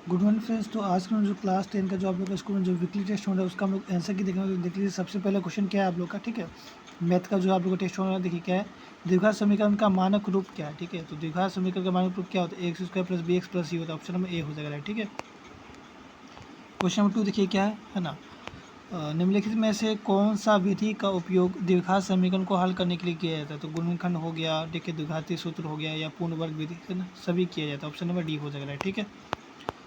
Good morning friends. तो आज का जो क्लास 10 का जो आप लोग का स्कूल में जो वीकली टेस्ट हो रहा है उसका हम लोग आंसर की देखेंगे। तो देख लीजिए सबसे पहला क्वेश्चन क्या है आप लोग का, ठीक है। मैथ का जो आप लोग का टेस्ट हो रहा है, देखिए क्या है, द्विघात समीकरण का मानक रूप क्या है, ठीक है। तो द्विघात समीकरण का मानक रूप क्या होता है, X square plus B X plus C होता है। ऑप्शन नंबर ए हो जाएगा राइट, ठीक है। क्वेश्चन नंबर 2 देखिए क्या है ना। निम्नलिखित में से कौन सा विधि का उपयोग द्विघात समीकरण को हल करने के लिए किया जाता है। तो गुणनखंड हो गया, देखिए द्विघातीय सूत्र हो गया, या पूर्ण वर्ग विधि है ना, सभी किया जाता है। ऑप्शन नंबर डी हो जाएगा राइट, ठीक है।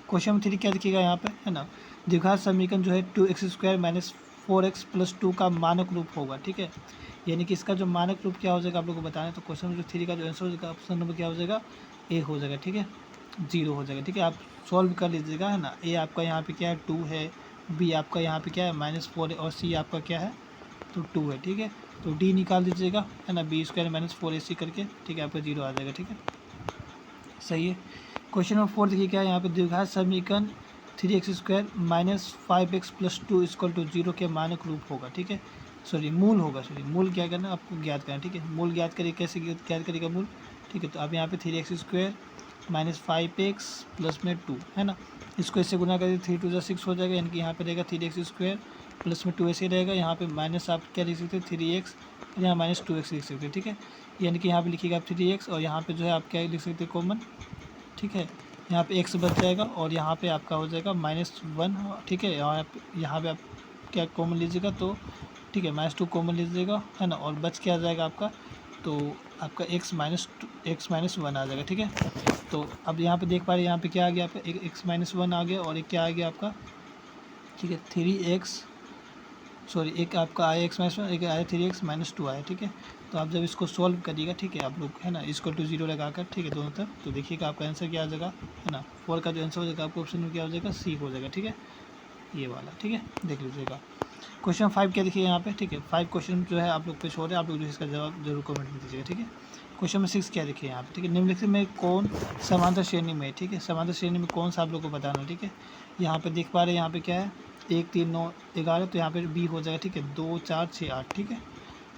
क्वेश्चन नंबर 3 क्या दिखेगा यहाँ पे, है ना। द्विघात समीकरण जो है 2x² माइनस 4x प्लस 2 का मानक रूप होगा, ठीक है। यानी कि इसका जो मानक रूप क्या हो जाएगा आप लोग को बताना है। तो क्वेश्चन नंबर 3 का जो आंसर हो जाएगा ऑप्शन नंबर क्या हो जाएगा, ए हो जाएगा, ठीक है। 0 हो जाएगा, ठीक है। आप सॉल्व कर लीजिएगा, है ना। ए आपका यहाँ पे क्या है 2 है, बी आपका यहाँ पे क्या है -4 है, और सी आपका क्या है तो 2 है, ठीक है। तो डी निकाल दीजिएगा, है ना, b² माइनस 4ac करके, ठीक है, आपका 0 आ जाएगा, ठीक है। सही है। क्वेश्चन नंबर 4 देखिए क्या है यहाँ पे, द्विघात समीकरण 3x² minus 5x plus 2 equal to 0 के मानक रूप होगा, ठीक है। सॉरी मूल होगा, सॉरी मूल क्या करना आपको ज्ञात करना, ठीक है। मूल ज्ञात करिए, कैसे ज्ञात करिएगा मूल, ठीक है। तो आप यहाँ पे 3x² माइनस 5x प्लस में 2 है ना, इसको इससे गुना करिए, 3 2 6 हो जाएगा। यानी कि यहाँ पे रहेगा 3x² प्लस में 2 ऐसे रहेगा। यहाँ पे माइनस आप क्या लिख सकते हैं 3x, यहाँ माइनस 2x लिख सकते हैं, ठीक है। यानी कि यहाँ पे लिखिएगा आप 3x, और यहाँ पे जो है आप क्या लिख सकते हैं कॉमन, ठीक है। यहाँ पे x बच जाएगा, और यहाँ पे आपका हो जाएगा -1, ठीक है। यहाँ पे आप क्या कॉमन लीजिएगा, तो ठीक है -2 कॉमन लीजिएगा, है ना। और बच क्या आ जाएगा आपका, तो आपका x माइनस 1 आ जाएगा, ठीक है। तो अब यहाँ पे देख पा रहे हैं, यहाँ पे क्या आ गया आपका, एक x-1 आ गया, और एक क्या आ गया आपका, ठीक है 3x, सॉरी एक आपका आया x-1, एक आया 3x माइनस 2 आया, ठीक है। तो आप जब इसको सॉल्व करिएगा, ठीक है, आप लोग, है ना, इसको टू 0 लगाकर, ठीक है, दोनों तरफ, तो देखिएगा आपका आंसर क्या आ जाएगा, है ना। 4 का जो आंसर हो जाएगा आपको ऑप्शन में क्या हो जाएगा, सी हो जाएगा, ठीक है, ये वाला, ठीक है, देख लीजिएगा। क्वेश्चन 5 क्या देखिए यहाँ पे, ठीक है। 5 क्वेश्चन जो है आप लोग पे शो है, आप लोग जो इसका जवाब जरूर कमेंट में दीजिएगा, ठीक है। क्वेश्चन नंबर 6 क्या देखिए यहाँ पे, ठीक है। निम्नलिखित में कौन समांतर श्रेणी में, ठीक है, समांतर श्रेणी में कौन सा आप लोग को बताना है, ठीक है। यहाँ पे देख पा रहे हैं, यहाँ पे क्या है 1 3 9 11, तो यहाँ पे बी हो जाएगा, ठीक है, 2 4 6 8, ठीक है।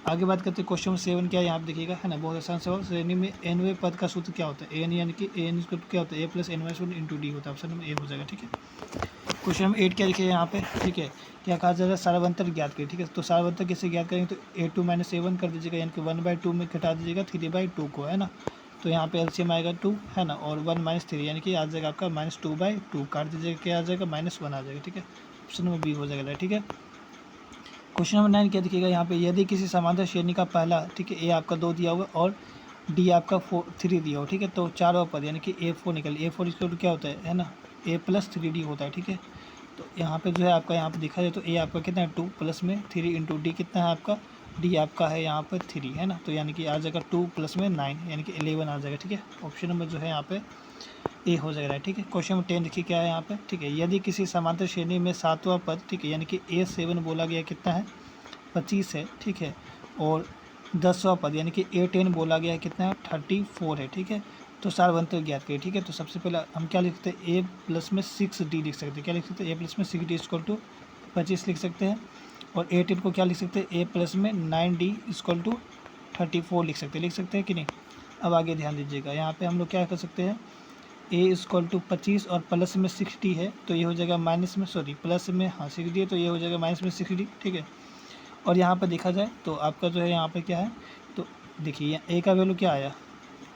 आगे बात करते हैं क्वेश्चन नंबर 7 क्या है, यहाँ पे देखिएगा, है ना, बहुत आसान सवाल। श्रेणी में nवें पद का सूत्र क्या होता है, एन, यानी कि एन क्या होता है, a+n-1 इंटू डी होता है। ऑप्शन नंबर ए हो जाएगा, ठीक है। क्वेश्चन नंबर 8 क्या देखिए यहाँ पे, ठीक है, क्या कहा जा रहा है, सारावंतर ज्ञात करिए, ठीक है। तो सारावंतर कैसे ज्ञात करेंगे, तो a2 माइनस a1 कर दीजिएगा, यानी कि 1/2 में घटा दीजिएगा 3/2 को, है ना। तो यहाँ पे एलसीएम आएगा 2, है ना, और 1 - 3 यानी कि आ जाएगा आपका -2/2, काट दीजिएगा, क्या आ जाएगा -1 आ जाएगा, ठीक है। ऑप्शन नंबर बी हो जाएगा, ठीक है। क्वेश्चन नंबर 9 क्या दिखेगा यहाँ पे, यदि किसी समांतर श्रेणी का पहला, ठीक है, ए आपका 2 दिया हुआ और डी आपका 3 दिया हो, ठीक है, तो चारों पद यानी कि A4 निकल, A4 इसका क्या होता है ना, a+3d होता है, ठीक है। तो यहाँ पे जो है आपका, यहाँ पे देखा जाए तो ए आपका कितना है 2 प्लस में 3 इंटू डी कितना है आपका, डी आपका है यहाँ पर 3, है ना। तो यानी कि आ जाएगा 2 प्लस में 9 यानी कि 11 आ जाएगा, ठीक है। ऑप्शन नंबर जो है यहाँ पे ए हो जाएगा, ठीक है। क्वेश्चन नंबर 10 देखिए क्या है यहाँ पे, ठीक है। यदि किसी समांतर श्रेणी में 7वां पद, ठीक है, यानी कि A7 बोला गया कितना है 25 है, ठीक है। और 10वां पद यानी कि A10 बोला गया कितना है 34 है, ठीक है। तो सारावंतर ज्ञात करिए, ठीक है। तो सबसे पहले हम क्या लिख सकते हैं, a प्लस में 6d लिख सकते हैं, क्या लिख सकते हैं, a प्लस में 6d इक्वल टू 25 लिख सकते हैं। और A10 को क्या लिख सकते हैं, a प्लस में 9d इक्वल टू 34 लिख सकते हैं कि नहीं। अब आगे ध्यान दीजिएगा, यहाँ पे हम लोग क्या कर सकते हैं, a इक्वल टू 25 और प्लस में 6d है, तो ये हो जाएगा माइनस में, सॉरी प्लस में, हाँ 6d है, तो ये हो जाएगा माइनस में 6d, ठीक है। और यहाँ पर देखा जाए तो आपका जो है यहाँ पे क्या है, तो देखिए ए का वैल्यू क्या आया,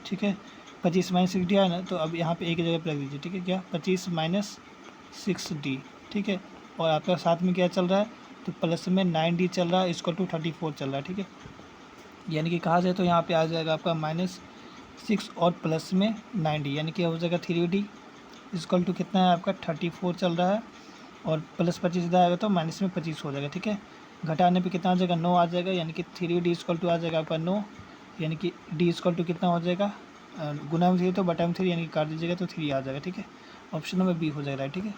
ठीक है, 25 - 6d आया ना। तो अब यहाँ पे ए की जगह पर रख दीजिए, ठीक है, क्या 25 - 6d, ठीक है। और आपका साथ में क्या चल रहा है, तो प्लस में 9d चल रहा है, इक्वल टू 34 चल रहा है, ठीक है। यानी कि कहा जाए तो यहाँ पे आ जाएगा आपका -6 और प्लस में 9d, यानी कि हो जाएगा 3d इक्वल टू कितना है आपका 34 चल रहा है, और प्लस 25 इधर आएगा तो माइनस में 25 हो जाएगा, ठीक है। घटाने पे कितना आ जाएगा 9 आ जाएगा, यानी कि 3d इक्वल टू आ जाएगा आपका 9, यानी कि d इक्वल टू कितना हो जाएगा, गुना में 3 तो बटा में 3, यानी कि काट दीजिएगा तो 3 आ जाएगा, ठीक है। ऑप्शन नंबर बी हो जाएगा, ठीक है।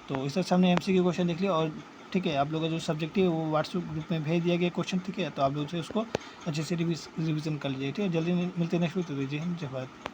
तो इस तरह हमने एमसीक्यू क्वेश्चन देख लिया, और ठीक है, आप लोगों का जो सब्जेक्ट है वो व्हाट्सएप ग्रुप में भेज दिया गया क्वेश्चन, ठीक है। तो आप लोग जो है उसको अच्छे से रिविज़न कर लीजिए, ठीक है। जल्दी मिलते हैं नेक्स्ट वीक, तो दीजिए जय भारत।